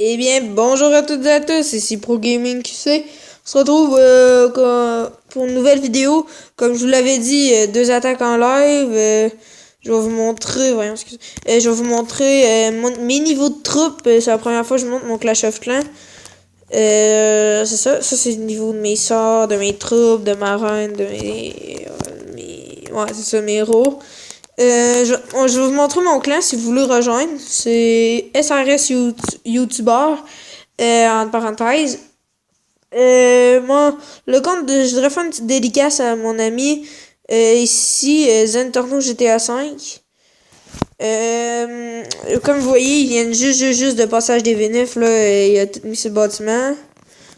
Eh bien, bonjour à toutes et à tous, ici Pro Gaming QC. On se retrouve pour une nouvelle vidéo. Comme je vous l'avais dit, deux attaques en live. Je vais vous montrer, voyons, excusez. Je vais vous montrer mes niveaux de troupes. C'est la première fois que je montre mon Clash of Clans. C'est ça. Ça, c'est le niveau de mes sorts, de mes troupes, de ma reine, de ouais, c'est ça, mes héros. Je vais vous montrer mon clan si vous voulez rejoindre. C'est SRS YouTuber, entre parenthèses. Moi, le compte, je voudrais faire une petite dédicace à mon ami ici, Zentorno GTA 5. Comme vous voyez, il vient juste de passage des Vénifs, là, il a tout mis sur le bâtiment.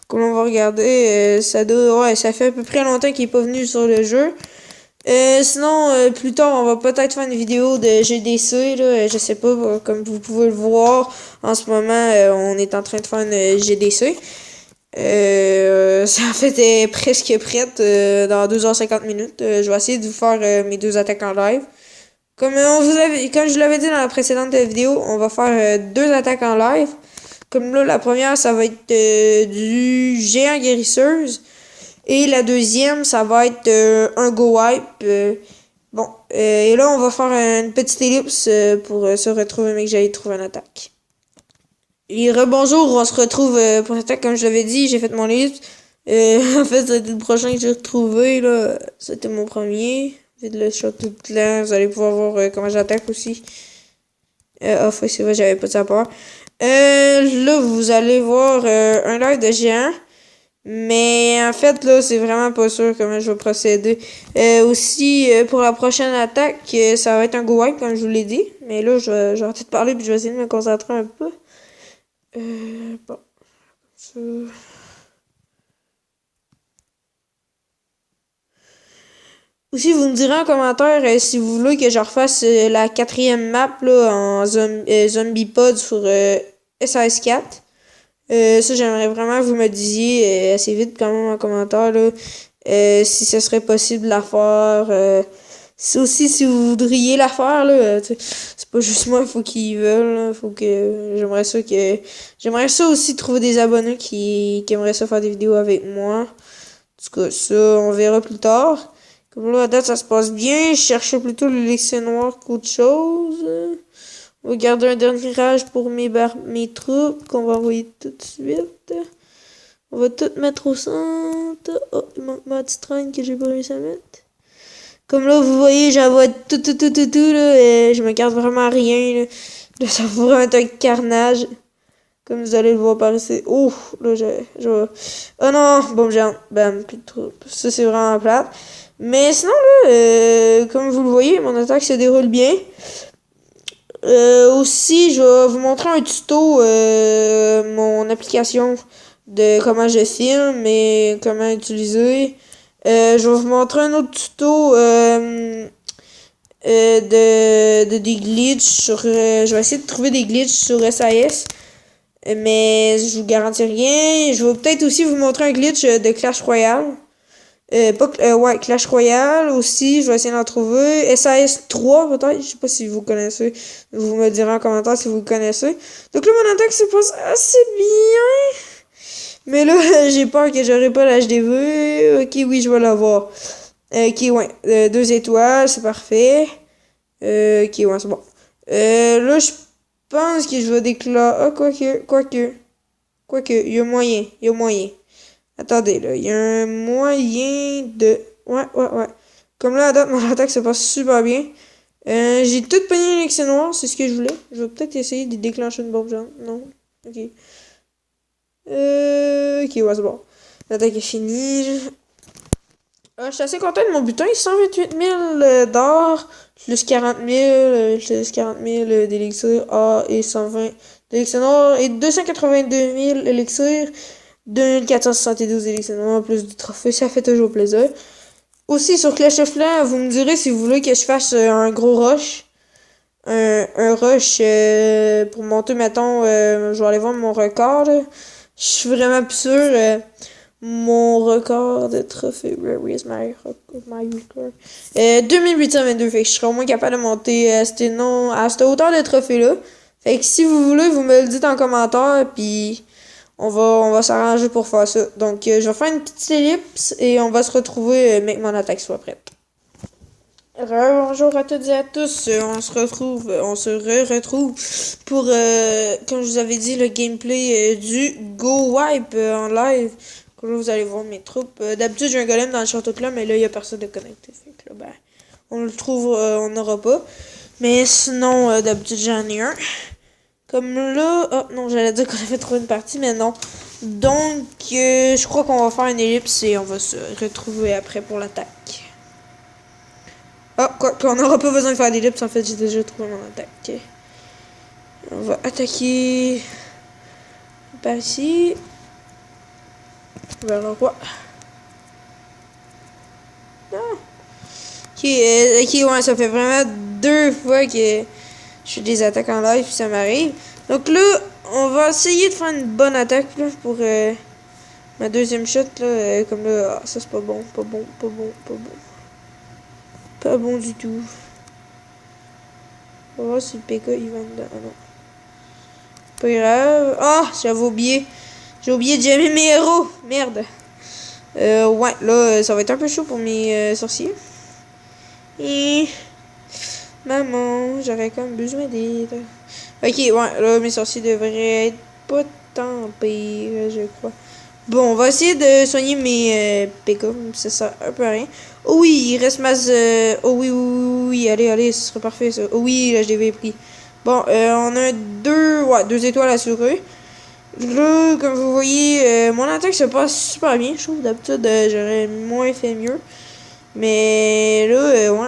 Comme on va regarder, ça fait à peu près longtemps qu'il est pas venu sur le jeu. Sinon, plus tard, on va peut-être faire une vidéo de GDC, là, je sais pas, comme vous pouvez le voir, en ce moment, on est en train de faire une GDC. Ça en fait est presque prête, dans 2h50 minutes. Je vais essayer de vous faire mes deux attaques en live. Comme comme je l'avais dit dans la précédente vidéo, on va faire deux attaques en live. Comme là, la première, ça va être du géant guérisseuse. Et la deuxième, ça va être un go wipe. Et là, on va faire une petite ellipse pour se retrouver, mais que j'allais trouver une attaque. Et rebonjour, on se retrouve pour l'attaque, comme je l'avais dit, j'ai fait mon ellipse. En fait, c'était le prochain que j'ai retrouvé, là. C'était mon premier. Vite le shot tout clan, vous allez pouvoir voir comment j'attaque aussi. C'est vrai, j'avais pas de sa part. Là, vous allez voir un live de géant. Mais en fait, là, c'est vraiment pas sûr comment je vais procéder. Aussi, pour la prochaine attaque, ça va être un go wipe, comme je vous l'ai dit. Mais là, je vais arrêter de parler puis je vais essayer de me concentrer un peu. Bon. Ça. Aussi, vous me direz en commentaire si vous voulez que je refasse la quatrième map là, en Zombie Pod sur SAS4. Ça, j'aimerais vraiment que vous me disiez assez vite quand même en commentaire là, si ce serait possible de la faire. C'est aussi si vous voudriez la faire là, c'est pas juste moi, il faut qu'ils veulent, là, faut que j'aimerais ça aussi trouver des abonnés qui aimeraient ça faire des vidéos avec moi. En tout cas, ça, on verra plus tard. Comme là, à date, ça se passe bien. Je cherchais plutôt l'élixir noir qu'autre chose. On va garder un dernier rage pour mes troupes qu'on va envoyer tout de suite. On va tout mettre au centre. Oh, il manque ma petite reine que j'ai pas réussi à mettre. Comme là, vous voyez, j'envoie tout, là. Et je me garde vraiment rien, là. Là, ça pourrait être un carnage. Comme vous allez le voir par ici. Oh, là, oh non, bombe géante. Bam, plus de troupes. Ça, c'est vraiment plate. Mais sinon, là, comme vous le voyez, mon attaque se déroule bien. Aussi, je vais vous montrer un tuto, mon application de comment je filme et comment utiliser. Je vais vous montrer un autre tuto des glitches sur... je vais essayer de trouver des glitches sur SAS. Mais je vous garantis rien. Je vais peut-être aussi vous montrer un glitch de Clash Royale. Ouais, Clash Royale aussi, je vais essayer d'en trouver. SAS 3 peut-être, je sais pas si vous connaissez. Vous me direz en commentaire si vous le connaissez. Donc là, mon attaque se passe assez bien. Mais là, j'ai peur que j'aurai pas l'HDV. Ok, oui, je vais l'avoir. Ok, ouais. 2 étoiles, c'est parfait. Ok, ouais, c'est bon. Là, je pense que je vais déclarer... Ah, quoique, il y a moyen. Attendez, là, il y a un moyen de... Ouais. Comme là, à date, mon attaque se passe super bien. J'ai tout pogné l'élixir noir, c'est ce que je voulais. Je vais peut-être essayer de déclencher une bombe géante. Non? Ok. Ok, ouais, c'est bon. L'attaque est finie. Je suis assez content de mon butin. 128 000 d'or, plus 40 000, d'élixir A et 120 d'élixir noir et 282 000 élixirs. 2472 élixirs noirs plus du trophée, ça fait toujours plaisir. Aussi sur Clash of Clans, vous me direz si vous voulez que je fasse un gros rush. Un rush pour monter, mettons, je vais aller voir mon record. Je suis vraiment plus sûr. Mon record de trophée. Where is my record? 2822. Fait que je serai au moins capable de monter à cette hauteur de trophée-là. Fait que si vous voulez, vous me le dites en commentaire, puis on va s'arranger pour faire ça. Donc, je vais faire une petite ellipse et on va se retrouver dès que mon attaque soit prête. Bonjour à toutes et à tous, on se retrouve pour, comme je vous avais dit, le gameplay du Go Wipe en live. Comme là, vous allez voir mes troupes. D'habitude, j'ai un golem dans le château là, mais là, il n'y a personne de connecté. Fait que là, ben, on le trouve, on n'aura pas. Mais sinon, d'habitude, j'en ai un. Comme là, oh non, j'allais dire qu'on avait trouvé une partie, mais non. Donc, je crois qu'on va faire une ellipse et on va se retrouver après pour l'attaque. Ah, quoi qu'on n'aura pas besoin de faire d'ellipse, en fait, j'ai déjà trouvé mon attaque. Okay. On va attaquer par ici. Vers le roi. Ah. Ok, ouais, ça fait vraiment 2 fois que je fais des attaques en live, puis ça m'arrive. Donc là, on va essayer de faire une bonne attaque là, pour ma deuxième shot. Là, comme là, ça c'est pas bon, pas bon, pas bon, pas bon. Pas bon du tout. On va voir si le PK il va dedans. Ah non. Pas grave. Ah, j'avais oublié. J'ai oublié de gemmer mes héros. Merde. Ouais, là, ça va être un peu chaud pour mes sorciers. Et... Maman, j'aurais quand même besoin d'aide. Ok, ouais, là, mes sorciers devraient être pas tant pire, je crois. Bon, on va essayer de soigner mes PK, ça sert un peu à rien. Oh oui, il reste masse... oh oui, oui, oui, oui, allez, ce sera parfait, ça. Oh oui, là, je l'avais pris. Bon, on a 2 étoiles assurées. Là, comme vous voyez, mon attaque se passe super bien. Je trouve d'habitude, j'aurais moins fait mieux. Mais là, ouais.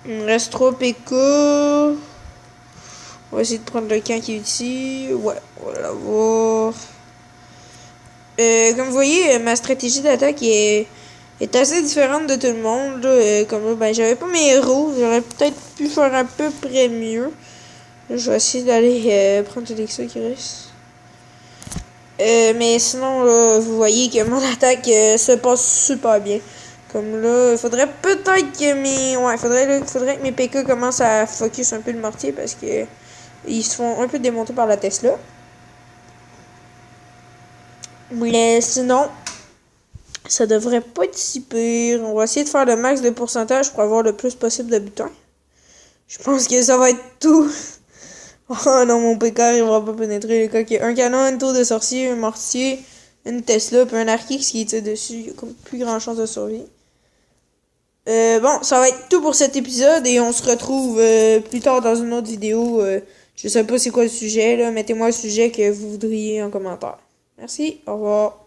Il me reste 3 PK. On va essayer de prendre le camp qui est ici. Ouais, on va l'avoir. Comme vous voyez, ma stratégie d'attaque est assez différente de tout le monde. Là. Comme là, ben, j'avais pas mes héros. J'aurais peut-être pu faire à peu près mieux. Là, je vais essayer d'aller prendre tout l'élixir qui reste. Mais sinon, là, vous voyez que mon attaque se passe super bien. Comme là, il faudrait peut-être que mes... Ouais, faudrait que mes PK commencent à focus un peu le mortier parce que ils se font un peu démonter par la Tesla. Mais sinon, ça devrait pas être si pire. On va essayer de faire le max de pourcentage pour avoir le plus possible de butins. Je pense que ça va être tout. Oh non, mon PK il va pas pénétrer les coques. Un canon, une tour de sorcier, un mortier, une Tesla, puis un Archix qui était dessus. Il y a comme plus grand chance de survie. Bon, ça va être tout pour cet épisode et on se retrouve plus tard dans une autre vidéo. Je sais pas c'est quoi le sujet, là. Mettez-moi le sujet que vous voudriez en commentaire. Merci, au revoir.